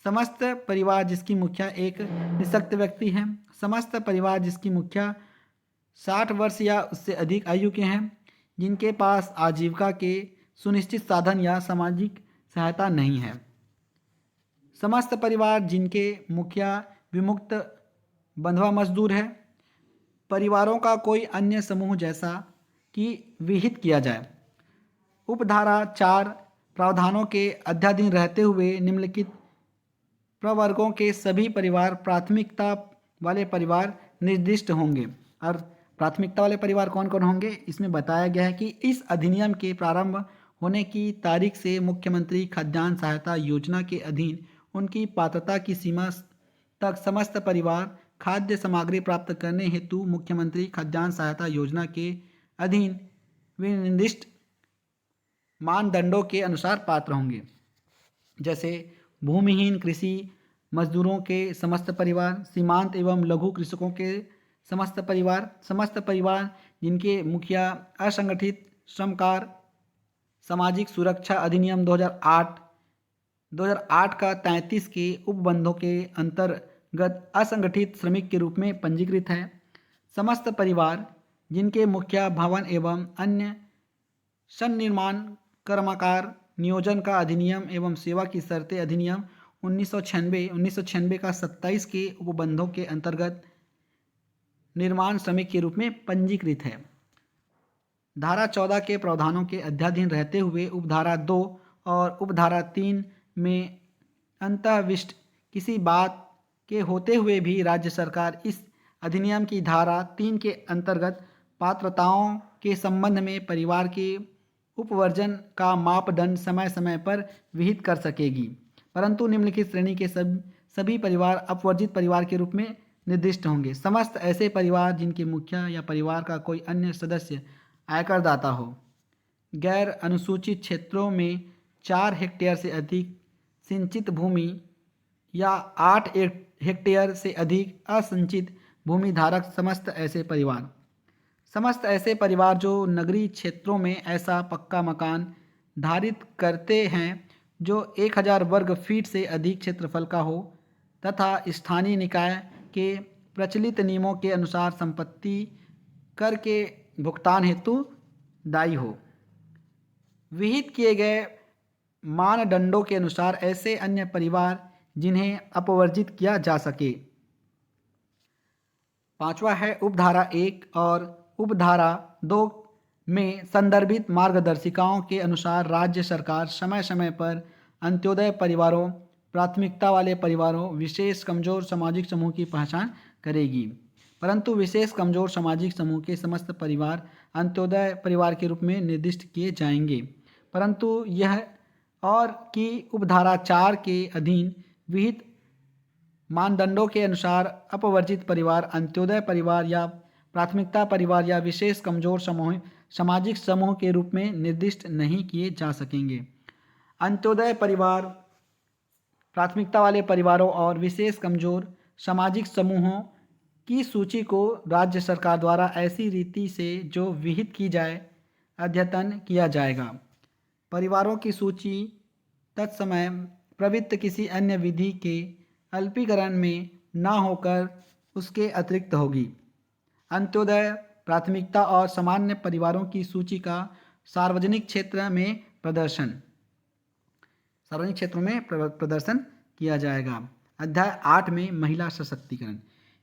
समस्त परिवार जिसकी मुखिया एक निःशक्त व्यक्ति है, समस्त परिवार जिसकी मुखिया 60 वर्ष या उससे अधिक आयु के हैं, जिनके पास आजीविका के सुनिश्चित साधन या सामाजिक सहायता नहीं है, समस्त परिवार जिनके मुखिया विमुक्त बंधुआ मजदूर है, परिवारों का कोई अन्य समूह जैसा कि विहित किया जाए। उपधारा 4 प्रावधानों के अध्याधीन रहते हुए निम्नलिखित प्रवर्गों के सभी परिवार प्राथमिकता वाले परिवार निर्दिष्ट होंगे। और प्राथमिकता वाले परिवार कौन कौन होंगे इसमें बताया गया है कि इस अधिनियम के प्रारंभ होने की तारीख से मुख्यमंत्री खाद्यान्न सहायता योजना के अधीन उनकी पात्रता की सीमा तक समस्त परिवार खाद्य सामग्री प्राप्त करने हेतु मुख्यमंत्री खाद्यान्न सहायता योजना के अधीन विनिर्दिष्ट मानदंडों के अनुसार पात्र होंगे। जैसे भूमिहीन कृषि मजदूरों के समस्त परिवार, सीमांत एवं लघु कृषकों के समस्त परिवार जिनके मुखिया असंगठित श्रमकार सामाजिक सुरक्षा अधिनियम 2008 का 33 के उपबंधों के अंतर्गत असंगठित श्रमिक के रूप में पंजीकृत है, समस्त परिवार जिनके मुखिया भवन एवं अन्य सन्निर्माण कर्मकार नियोजन का अधिनियम एवं सेवा की शर्तें अधिनियम 1996 का 27 के उपबंधों के अंतर्गत निर्माण श्रमिक के रूप में पंजीकृत है। धारा 14 के प्रावधानों के अध्याधीन रहते हुए उपधारा 2 और उपधारा 3 में अंतःविष्ट किसी बात के होते हुए भी राज्य सरकार इस अधिनियम की धारा 3 के अंतर्गत पात्रताओं के संबंध में परिवार के उपवर्जन का मापदंड समय समय पर विहित कर सकेगी, परंतु निम्नलिखित श्रेणी के सभी परिवार अपवर्जित परिवार के रूप में निर्दिष्ट होंगे। समस्त ऐसे परिवार जिनके मुखिया या परिवार का कोई अन्य सदस्य आयकरदाता हो, गैर अनुसूचित क्षेत्रों में 4 हेक्टेयर से अधिक सिंचित भूमि या 8 हेक्टेयर से अधिक असंचित भूमि धारक, समस्त ऐसे परिवार जो नगरीय क्षेत्रों में ऐसा पक्का मकान धारित करते हैं जो 1000 वर्ग फीट से अधिक क्षेत्रफल का हो तथा स्थानीय निकाय के प्रचलित नियमों के अनुसार संपत्ति कर के भुगतान हेतु दायी हो। विहित किए गए मानदंडों के अनुसार ऐसे अन्य परिवार जिन्हें अपवर्जित किया जा सके। पांचवा है उपधारा 1 और उपधारा 2 में संदर्भित मार्गदर्शिकाओं के अनुसार राज्य सरकार समय समय पर अंत्योदय परिवारों, प्राथमिकता वाले परिवारों, विशेष कमजोर सामाजिक समूह की पहचान करेगी, परंतु विशेष कमजोर सामाजिक समूह के समस्त परिवार अंत्योदय परिवार के रूप में निर्दिष्ट किए जाएंगे, परंतु यह और कि उपधारा 4 के अधीन विहित मानदंडों के अनुसार अपवर्जित परिवार अंत्योदय परिवार या प्राथमिकता परिवार या विशेष कमजोर समूह सामाजिक समूह के रूप में निर्दिष्ट नहीं किए जा सकेंगे। अंत्योदय परिवार, प्राथमिकता वाले परिवारों और विशेष कमजोर सामाजिक समूहों की सूची को राज्य सरकार द्वारा ऐसी रीति से जो विहित की जाए अद्यतन किया जाएगा। परिवारों की सूची तत्समय प्रवृत्त किसी अन्य विधि के अल्पीकरण में न होकर उसके अतिरिक्त होगी। अंत्योदय, प्राथमिकता और सामान्य परिवारों की सूची का सार्वजनिक क्षेत्र में प्रदर्शन। सार्वजनिक क्षेत्रों में प्रदर्शन किया जाएगा। अध्याय 8 में महिला सशक्तिकरण।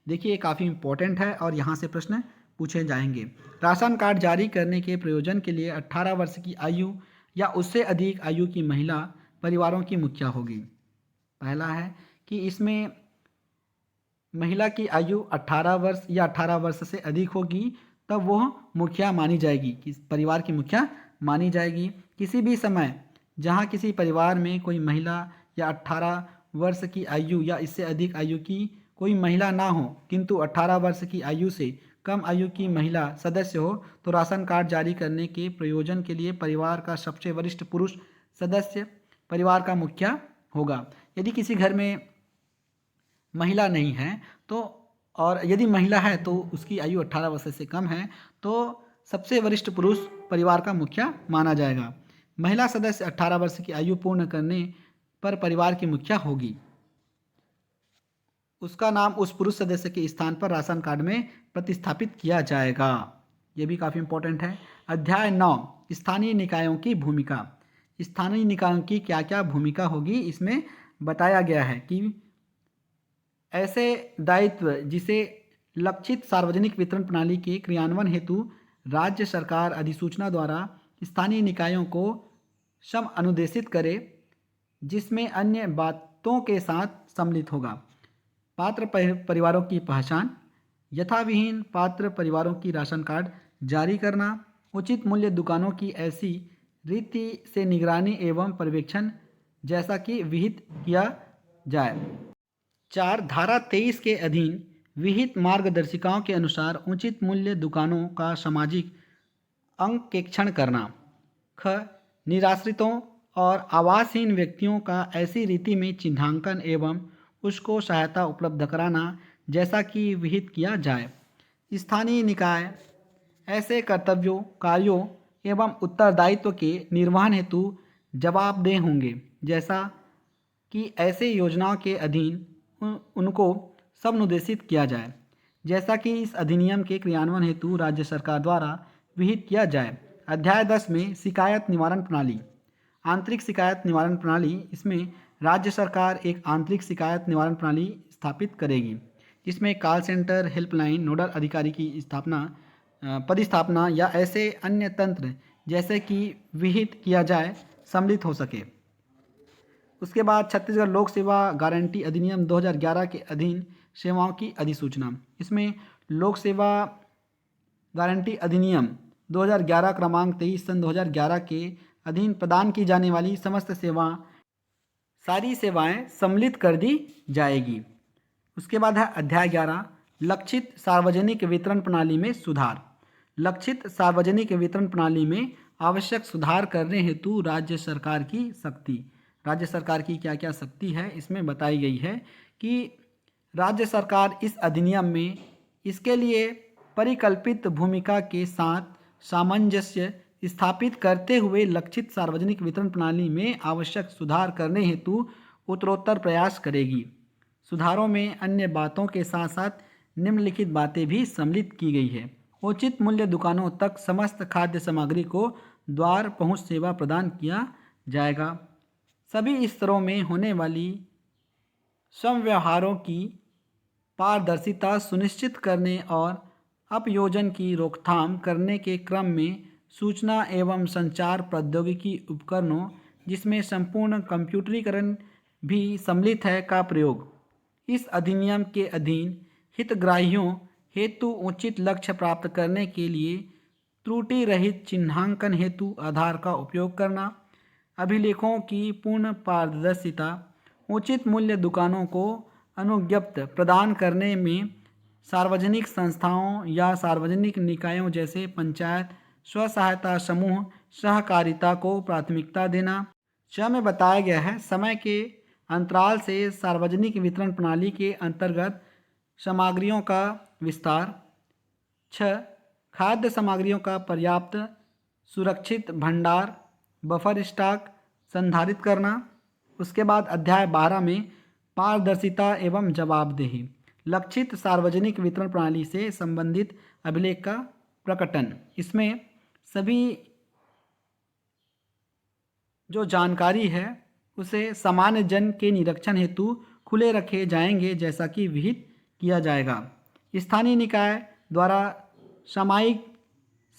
देखिए, ये काफ़ी इम्पोर्टेंट है और यहाँ से प्रश्न पूछे जाएंगे। राशन कार्ड जारी करने के प्रयोजन के लिए 18 वर्ष की आयु या उससे अधिक आयु की महिला परिवारों की मुखिया होगी। पहला है कि इसमें महिला की आयु 18 वर्ष या 18 वर्ष से अधिक होगी, तब वह मुखिया मानी जाएगी, कि परिवार की मुखिया मानी जाएगी। किसी भी समय जहाँ किसी परिवार में कोई महिला या 18 वर्ष की आयु या इससे अधिक आयु की कोई महिला ना हो, किंतु 18 वर्ष की आयु से कम आयु की महिला सदस्य हो, तो राशन कार्ड जारी करने के प्रयोजन के लिए परिवार का सबसे वरिष्ठ पुरुष सदस्य परिवार का मुखिया होगा। यदि किसी घर में महिला नहीं है तो, और यदि महिला है तो उसकी आयु 18 वर्ष से कम है, तो सबसे वरिष्ठ पुरुष परिवार का मुखिया माना जाएगा। महिला सदस्य 18 वर्ष की आयु पूर्ण करने पर परिवार की मुखिया होगी। उसका नाम उस पुरुष सदस्य के स्थान पर राशन कार्ड में प्रतिस्थापित किया जाएगा। ये भी काफ़ी इम्पोर्टेंट है। अध्याय 9 स्थानीय निकायों की भूमिका। स्थानीय निकायों की क्या क्या भूमिका होगी इसमें बताया गया है कि ऐसे दायित्व जिसे लक्षित सार्वजनिक वितरण प्रणाली के क्रियान्वयन हेतु राज्य सरकार अधिसूचना द्वारा स्थानीय निकायों को सम अनुदेशित करे, जिसमें अन्य बातों के साथ सम्मिलित होगा। पात्र परिवारों की पहचान, यथाविहीन पात्र परिवारों की राशन कार्ड जारी करना, उचित मूल्य दुकानों की ऐसी रीति से निगरानी एवं पर्यवेक्षण जैसा कि विहित किया जाए। 4 धारा 23 के अधीन विहित मार्गदर्शिकाओं के अनुसार उचित मूल्य दुकानों का सामाजिक अंकेक्षण करना। ख निराश्रितों और आवासहीन व्यक्तियों का ऐसी रीति में चिन्हांकन एवं उसको सहायता उपलब्ध कराना जैसा कि विहित किया जाए। स्थानीय निकाय ऐसे कर्तव्यों, कार्यों एवं उत्तरदायित्व के निर्वहन हेतु जवाबदेह होंगे, जैसा कि ऐसे योजनाओं के अधीन उनको समनुदेशित किया जाए, जैसा कि इस अधिनियम के क्रियान्वयन हेतु राज्य सरकार द्वारा विहित किया जाए। अध्याय 10 में शिकायत निवारण प्रणाली। आंतरिक शिकायत निवारण प्रणाली, इसमें राज्य सरकार एक आंतरिक शिकायत निवारण प्रणाली स्थापित करेगी, जिसमें कॉल सेंटर, हेल्पलाइन, नोडल अधिकारी की पदस्थापना या ऐसे अन्य तंत्र जैसे कि विहित किया जाए सम्मिलित हो सके। उसके बाद छत्तीसगढ़ लोक सेवा गारंटी अधिनियम 2011 के अधीन सेवाओं की अधिसूचना। इसमें लोक सेवा गारंटी अधिनियम 2011 क्रमांक 23 सन 2011 के अधीन प्रदान की जाने वाली समस्त सारी सेवाएं सम्मिलित कर दी जाएगी। उसके बाद है अध्याय 11 लक्षित सार्वजनिक वितरण प्रणाली में सुधार। लक्षित सार्वजनिक वितरण प्रणाली में आवश्यक सुधार करने हेतु राज्य सरकार की शक्ति। राज्य सरकार की क्या क्या शक्ति है इसमें बताई गई है कि राज्य सरकार इस अधिनियम में इसके लिए परिकल्पित भूमिका के साथ सामंजस्य स्थापित करते हुए लक्षित सार्वजनिक वितरण प्रणाली में आवश्यक सुधार करने हेतु उत्तरोत्तर प्रयास करेगी। सुधारों में अन्य बातों के साथ साथ निम्नलिखित बातें भी सम्मिलित की गई है। उचित मूल्य दुकानों तक समस्त खाद्य सामग्री को द्वार पहुंच सेवा प्रदान किया जाएगा। सभी स्तरों में होने वाली समव्यवहारों की पारदर्शिता सुनिश्चित करने और अपयोजन की रोकथाम करने के क्रम में सूचना एवं संचार प्रौद्योगिकी उपकरणों, जिसमें संपूर्ण कंप्यूटरीकरण भी सम्मिलित है, का प्रयोग। इस अधिनियम के अधीन हितग्राहियों हेतु उचित लक्ष्य प्राप्त करने के लिए त्रुटि रहित चिन्हांकन हेतु आधार का उपयोग करना, अभिलेखों की पूर्ण पारदर्शिता, उचित मूल्य दुकानों को अनुज्ञप्ति प्रदान करने में सार्वजनिक संस्थाओं या सार्वजनिक निकायों जैसे पंचायत, स्व सहायता समूह, सहकारिता को प्राथमिकता देना। 6 में बताया गया है समय के अंतराल से सार्वजनिक वितरण प्रणाली के अंतर्गत सामग्रियों का विस्तार। 6 खाद्य सामग्रियों का पर्याप्त सुरक्षित भंडार, बफर स्टॉक संधारित करना। उसके बाद अध्याय 12 में पारदर्शिता एवं जवाबदेही। लक्षित सार्वजनिक वितरण प्रणाली से संबंधित अभिलेख का प्रकटन। इसमें सभी जो जानकारी है उसे सामान्य जन के निरीक्षण हेतु खुले रखे जाएंगे जैसा कि विहित किया जाएगा। स्थानीय निकाय द्वारा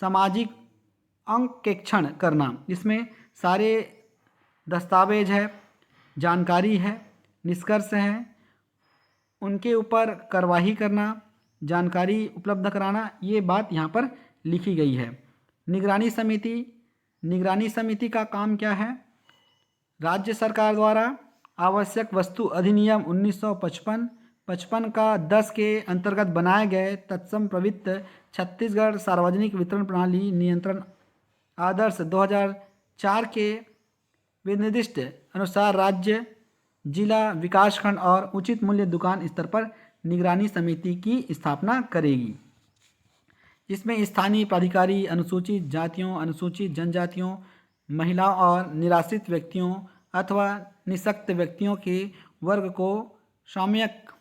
सामाजिक अंकेक्षण करना, इसमें सारे दस्तावेज है, जानकारी है, निष्कर्ष है, उनके ऊपर कार्यवाही करना, जानकारी उपलब्ध कराना, ये बात यहाँ पर लिखी गई है। निगरानी समिति का काम क्या है? राज्य सरकार द्वारा आवश्यक वस्तु अधिनियम 1955 का 10 के अंतर्गत बनाए गए तत्सम प्रवृत्त छत्तीसगढ़ सार्वजनिक वितरण प्रणाली नियंत्रण आदर्श 2004 के विनिर्दिष्ट अनुसार राज्य, जिला, विकासखंड और उचित मूल्य दुकान स्तर पर निगरानी समिति की स्थापना करेगी। इसमें स्थानीय प्राधिकारी अनुसूचित जातियों, अनुसूचित जनजातियों, महिलाओं और निराश्रित व्यक्तियों अथवा निःशक्त व्यक्तियों के वर्ग को सामयिक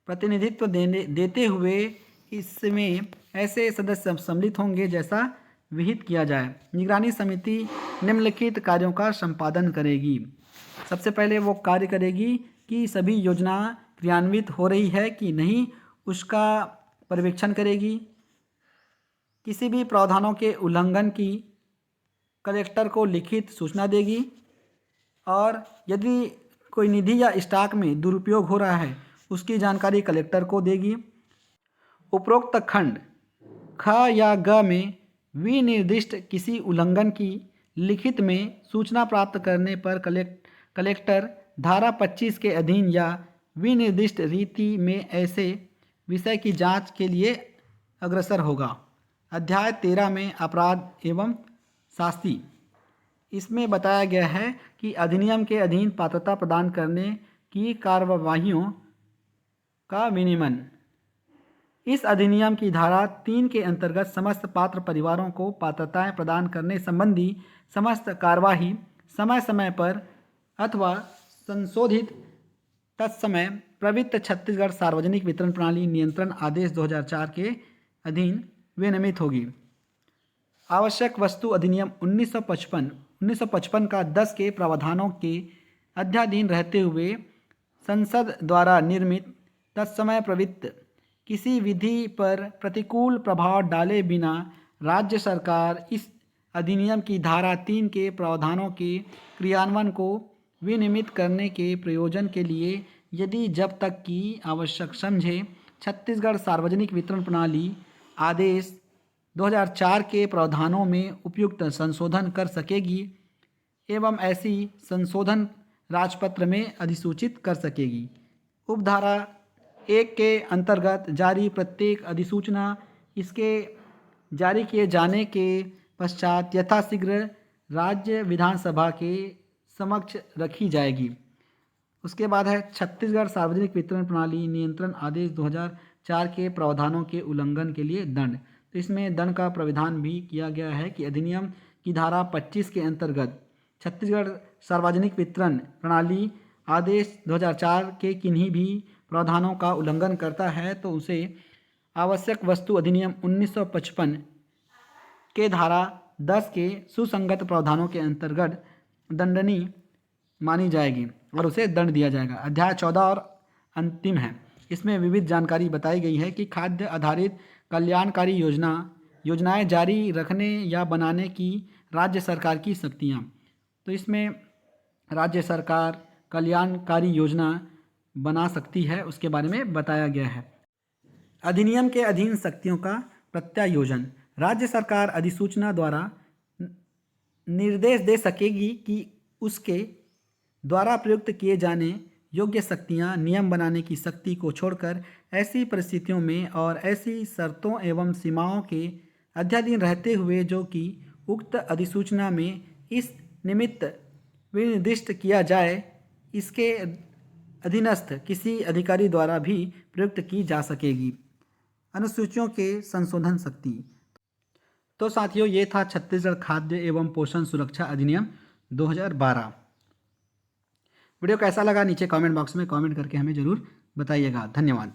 प्रतिनिधित्व देते हुए इसमें ऐसे सदस्य सम्मिलित होंगे जैसा विहित किया जाए। निगरानी समिति निम्नलिखित कार्यों का संपादन करेगी। सबसे पहले वो कार्य करेगी कि सभी योजना क्रियान्वित हो रही है कि नहीं, उसका पर्यवेक्षण करेगी। किसी भी प्रावधानों के उल्लंघन की कलेक्टर को लिखित सूचना देगी और यदि कोई निधि या स्टॉक में दुरुपयोग हो रहा है उसकी जानकारी कलेक्टर को देगी। उपरोक्त खंड ख या ग में विनिर्दिष्ट किसी उल्लंघन की लिखित में सूचना प्राप्त करने पर कलेक्टर धारा 25 के अधीन या विनिर्दिष्ट रीति में ऐसे विषय की जांच के लिए अग्रसर होगा। अध्याय 13 में अपराध एवं शास्ति, इसमें बताया गया है कि अधिनियम के अधीन पात्रता प्रदान करने की कार्यवाहियों का विनियमन। इस अधिनियम की धारा 3 के अंतर्गत समस्त पात्र परिवारों को पात्रताएं प्रदान करने संबंधी समस्त कार्यवाही समय समय पर अथवा संशोधित तत्समय प्रवृत्त छत्तीसगढ़ सार्वजनिक वितरण प्रणाली नियंत्रण आदेश 2004 के अधीन विनियमित होगी। आवश्यक वस्तु अधिनियम 1955 का 10 के प्रावधानों के अध्याधीन रहते हुए संसद द्वारा निर्मित तत्समय प्रवृत्त किसी विधि पर प्रतिकूल प्रभाव डाले बिना राज्य सरकार इस अधिनियम की धारा 3 के प्रावधानों के क्रियान्वयन को विनियमित करने के प्रयोजन के लिए यदि जब तक कि आवश्यक समझे छत्तीसगढ़ सार्वजनिक वितरण प्रणाली आदेश 2004 के प्रावधानों में उपयुक्त संशोधन कर सकेगी एवं ऐसी संशोधन राजपत्र में अधिसूचित कर सकेगी। उपधारा 1 के अंतर्गत जारी प्रत्येक अधिसूचना इसके जारी किए जाने के पश्चात यथाशीघ्र राज्य विधानसभा के समक्ष रखी जाएगी। उसके बाद है छत्तीसगढ़ सार्वजनिक वितरण प्रणाली नियंत्रण आदेश 2004 के प्रावधानों के उल्लंघन के लिए दंड। तो इसमें दंड का प्रावधान भी किया गया है कि अधिनियम की धारा 25 के अंतर्गत छत्तीसगढ़ सार्वजनिक वितरण प्रणाली आदेश 2004 के किन्हीं भी प्रावधानों का उल्लंघन करता है तो उसे आवश्यक वस्तु अधिनियम 1955 के धारा 10 के सुसंगत प्रावधानों के अंतर्गत दंडनीय मानी जाएगी और उसे दंड दिया जाएगा। अध्याय 14 और अंतिम है। इसमें विविध जानकारी बताई गई है कि खाद्य आधारित कल्याणकारी योजनाएं जारी रखने या बनाने की राज्य सरकार की शक्तियाँ। तो इसमें राज्य सरकार कल्याणकारी योजना बना सकती है, उसके बारे में बताया गया है। अधिनियम के अधीन शक्तियों का प्रत्यायोजन। राज्य सरकार अधिसूचना द्वारा निर्देश दे सकेगी कि उसके द्वारा प्रयुक्त किए जाने योग्य शक्तियाँ नियम बनाने की शक्ति को छोड़कर ऐसी परिस्थितियों में और ऐसी शर्तों एवं सीमाओं के अध्याधीन रहते हुए जो कि उक्त अधिसूचना में इस निमित्त विनिर्दिष्ट किया जाए इसके अधीनस्थ किसी अधिकारी द्वारा भी प्रयुक्त की जा सकेगी। अनुसूचियों के संशोधन शक्ति। तो साथियों, ये था छत्तीसगढ़ खाद्य एवं पोषण सुरक्षा अधिनियम 2012। वीडियो कैसा लगा नीचे कमेंट बॉक्स में कमेंट करके हमें ज़रूर बताइएगा। धन्यवाद।